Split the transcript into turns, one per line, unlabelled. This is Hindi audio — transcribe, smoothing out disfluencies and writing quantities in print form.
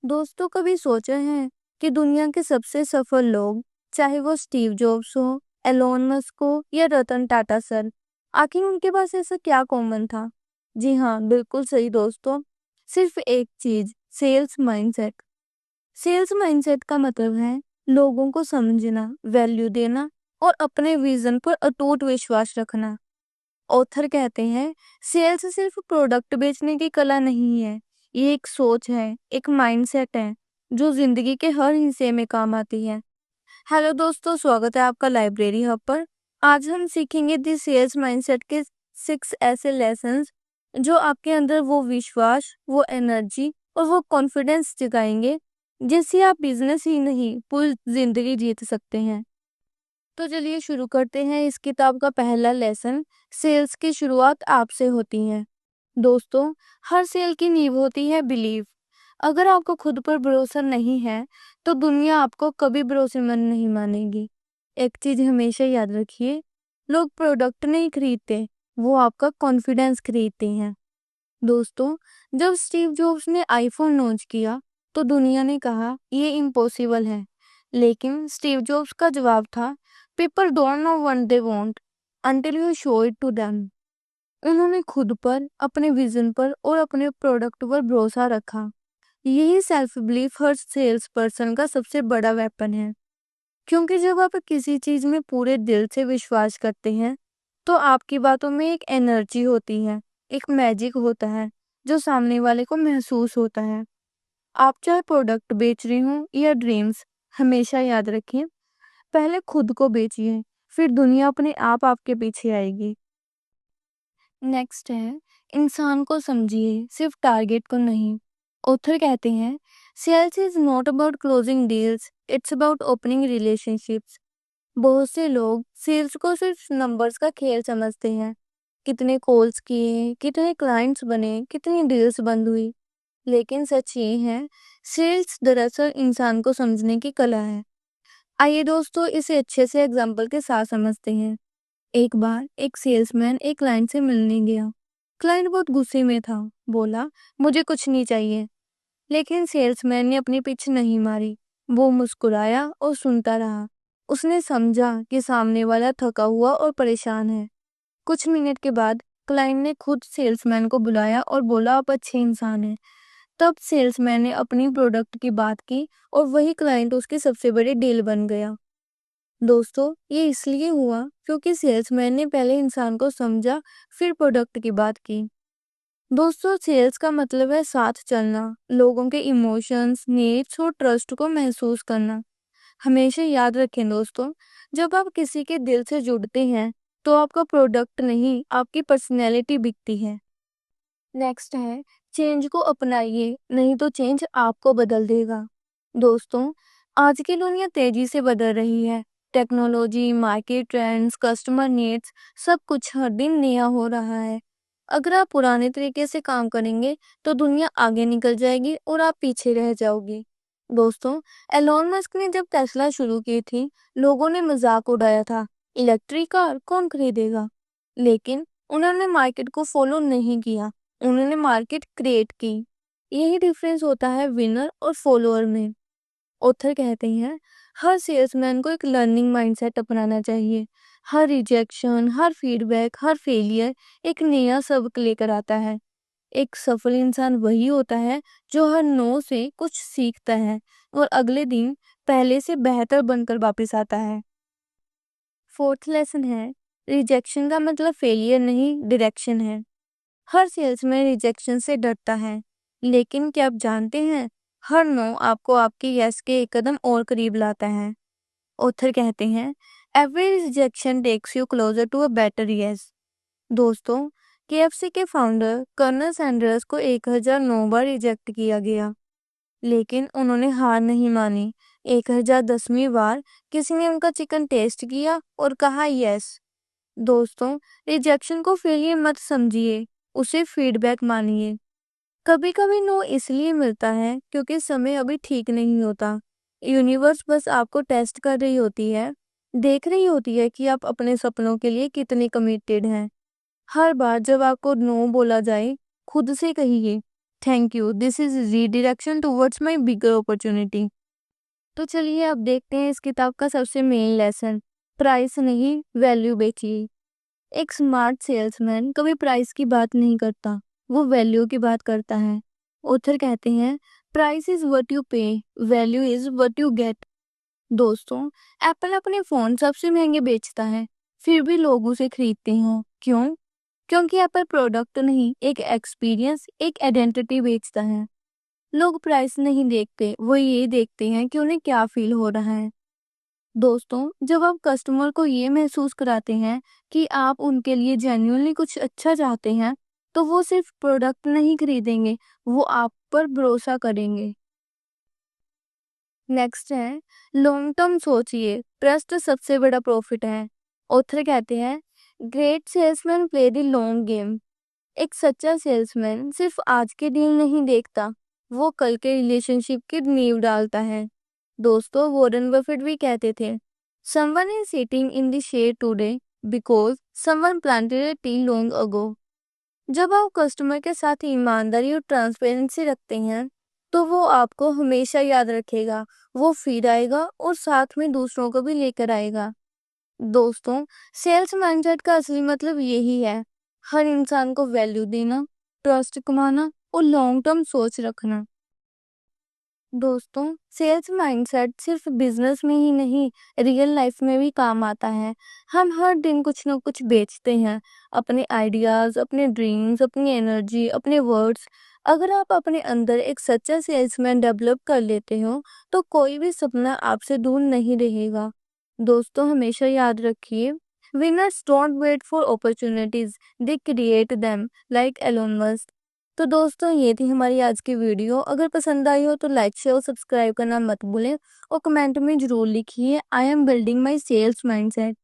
दोस्तों, कभी सोचा है कि दुनिया के सबसे सफल लोग, चाहे वो स्टीव जॉब्स हो, एलोन मस्क हो या रतन टाटा सर, आखिर उनके पास ऐसा क्या कॉमन था? जी हाँ, बिल्कुल सही दोस्तों। सिर्फ एक चीज, सेल्स माइंडसेट। सेल्स माइंडसेट का मतलब है लोगों को समझना, वैल्यू देना और अपने विजन पर अटूट विश्वास रखना। ऑथर कहते हैं, सेल्स सिर्फ प्रोडक्ट बेचने की कला नहीं है, ये एक सोच है, एक माइंडसेट है जो जिंदगी के हर हिस्से में काम आती है। हेलो दोस्तों, स्वागत है आपका लाइब्रेरी हब पर। आज हम सीखेंगे दी सेल्स माइंडसेट के 6 ऐसे लेसन्स जो आपके अंदर वो विश्वास, वो एनर्जी और वो कॉन्फिडेंस जगाएंगे जिससे आप बिजनेस ही नहीं पूरी जिंदगी जीत सकते हैं। तो चलिए शुरू करते हैं इस किताब का पहला लेसन। सेल्स की शुरुआत आपसे होती है। दोस्तों, हर सेल की नींव होती है बिलीव। अगर आपको खुद पर भरोसा नहीं है तो दुनिया आपको कभी भरोसेमंद नहीं मानेगी। एक चीज हमेशा याद रखिए, लोग प्रोडक्ट नहीं खरीदते, वो आपका कॉन्फिडेंस खरीदते हैं। दोस्तों, जब स्टीव जॉब्स ने आईफोन लॉन्च किया तो दुनिया ने कहा ये इम्पॉसिबल है, लेकिन स्टीव जॉब्स का जवाब था, people don't know what they want until you show it to them. उन्होंने खुद पर, अपने विजन पर और अपने प्रोडक्ट पर भरोसा रखा। यही सेल्फ बिलीफ हर सेल्स पर्सन का सबसे बड़ा वेपन है, क्योंकि जब आप किसी चीज में पूरे दिल से विश्वास करते हैं तो आपकी बातों में एक एनर्जी होती है, एक मैजिक होता है जो सामने वाले को महसूस होता है। आप चाहे प्रोडक्ट बेच रही हो या ड्रीम्स, हमेशा याद रखें, पहले खुद को बेचिए, फिर दुनिया अपने आप आपके पीछे आएगी। नेक्स्ट है, इंसान को समझिए, सिर्फ टारगेट को नहीं। ऑथर कहते हैं, sales is not about closing deals, it's about opening relationships. बहुत से लोग सेल्स को सिर्फ नंबर्स का खेल समझते हैं, कितने कॉल्स किए, कितने क्लाइंट्स बने, कितनी डील्स बंद हुई। लेकिन सच ये है, सेल्स दरअसल इंसान को समझने की कला है। आइए दोस्तों, इसे अच्छे से एग्जाम्पल के साथ समझते हैं। एक बार एक सेल्समैन एक क्लाइंट से मिलने गया। क्लाइंट बहुत गुस्से में था, बोला, मुझे कुछ नहीं चाहिए। लेकिन सेल्समैन ने अपनी पिच नहीं मारी। वो मुस्कुराया और सुनता रहा। उसने समझा कि सामने वाला थका हुआ और परेशान है। कुछ मिनट के बाद क्लाइंट ने खुद सेल्समैन को बुलाया और बोला, आप अच्छे इंसान हैं। तब सेल्समैन ने अपनी प्रोडक्ट की बात की और वही क्लाइंट उसकी सबसे बड़ी डील बन गया। दोस्तों, ये इसलिए हुआ क्योंकि सेल्समैन ने पहले इंसान को समझा, फिर प्रोडक्ट की बात की। दोस्तों, सेल्स का मतलब है साथ चलना, लोगों के इमोशंस, नीड्स और ट्रस्ट को महसूस करना। हमेशा याद रखें दोस्तों, जब आप किसी के दिल से जुड़ते हैं तो आपका प्रोडक्ट नहीं, आपकी पर्सनैलिटी बिकती है। नेक्स्ट है, चेंज को अपनाइए, नहीं तो चेंज आपको बदल देगा। दोस्तों, आज की दुनिया तेजी से बदल रही है। Technology, market trends, customer needs, सब कुछ हर दिन नया हो रहा है। अगर आप पुराने तरीके से काम करेंगे तो दुनिया आगे निकल जाएगी और आप पीछे रह जाओगे। दोस्तों, एलोन मस्क ने जब टेस्ला शुरू की थी, लोगों ने मजाक उड़ाया था, इलेक्ट्रिक कार कौन खरीदेगा। लेकिन उन्होंने मार्केट को फॉलो नहीं किया, उन्होंने मार्केट क्रिएट की। यही डिफरेंस होता है विनर और फॉलोअर में। ऑथर कहते हैं, हर सेल्समैन को एक लर्निंग माइंडसेट अपनाना चाहिए। हर रिजेक्शन, हर फीडबैक, हर फेलियर एक नया सबक लेकर आता है। एक सफल इंसान वही होता है जो हर नो से कुछ सीखता है और अगले दिन पहले से बेहतर बनकर वापस आता है। फोर्थ लेसन है, रिजेक्शन का मतलब फेलियर नहीं, डायरेक्शन है। हर सेल्समैन रिजेक्शन से डरता है, लेकिन क्या आप जानते हैं, हर नो आपको आपके यस के एक कदम और करीब लाता है। ऑथर कहते हैं, every rejection takes you closer to a better yes. दोस्तों, केएफसी के फाउंडर कर्नल सैंडर्स को 1009 बार रिजेक्ट किया गया, लेकिन उन्होंने हार नहीं मानी। 1010वीं बार किसी ने उनका चिकन टेस्ट किया और कहा यस। दोस्तों, रिजेक्शन को फेलियर मत समझिए, उसे फीडबैक मानिए। कभी कभी नो इसलिए मिलता है क्योंकि समय अभी ठीक नहीं होता। यूनिवर्स बस आपको टेस्ट कर रही होती है, देख रही होती है कि आप अपने सपनों के लिए कितने कमिटेड हैं। हर बार जब आपको नो बोला जाए, खुद से कहिए, thank you, this is redirection towards my bigger opportunity. तो चलिए अब देखते हैं इस किताब का सबसे मेन लेसन, प्राइस नहीं वैल्यू बेचिए। एक स्मार्ट सेल्समैन कभी प्राइस की बात नहीं करता, वो वैल्यू की बात करता है। ऑथर कहते हैं, प्राइस इज व्हाट यू पे, value is what you get. दोस्तों, एप्पल अपने फोन सबसे महंगे बेचता है, फिर भी लोग उसे खरीदते हैं। क्यों? क्योंकि एप्पल प्रोडक्ट नहीं, एक एक्सपीरियंस, एक आइडेंटिटी बेचता है। लोग प्राइस नहीं देखते, वो ये देखते हैं कि उन्हें क्या फील हो रहा है। दोस्तों, जब आप कस्टमर को ये महसूस कराते हैं कि आप उनके लिए जेन्युइनली कुछ अच्छा चाहते हैं, तो वो सिर्फ प्रोडक्ट नहीं खरीदेंगे, वो आप पर भरोसा करेंगे। नेक्स्ट है, लॉन्ग टर्म सोचिए, ट्रस्ट सबसे बड़ा प्रॉफिट है। ऑथर कहते हैं, great salesman play the long game. एक सच्चा सेल्समैन सिर्फ आज के डील नहीं देखता, वो कल के रिलेशनशिप की नींव डालता है। दोस्तों, वॉरेन बफेट भी कहते थे, someone is sitting in the shade today because someone planted a tree long ago. जब आप कस्टमर के साथ ईमानदारी और ट्रांसपेरेंसी रखते हैं, तो वो आपको हमेशा याद रखेगा, वो फिर आएगा और साथ में दूसरों को भी लेकर आएगा। दोस्तों, सेल्स माइंडसेट का असली मतलब यही है, हर इंसान को वैल्यू देना, ट्रस्ट कमाना और लॉन्ग टर्म सोच रखना। दोस्तों, सेल्स माइंडसेट सिर्फ बिजनेस में ही नहीं, रियल लाइफ में भी काम आता है। हम हर दिन कुछ ना कुछ बेचते हैं, अपने आइडियाज, अपने ड्रीम्स, अपनी एनर्जी, अपने वर्ड्स। अगर आप अपने अंदर एक सच्चा सेल्समैन डेवलप कर लेते हो, तो कोई भी सपना आपसे दूर नहीं रहेगा। दोस्तों, हमेशा याद रखिए, winners don't wait for opportunities, they create them, like Elon Musk. तो दोस्तों, ये थी हमारी आज की वीडियो। अगर पसंद आई हो तो लाइक शेयर और सब्सक्राइब करना मत भूलें और कमेंट में जरूर लिखिए, I am building my sales mindset.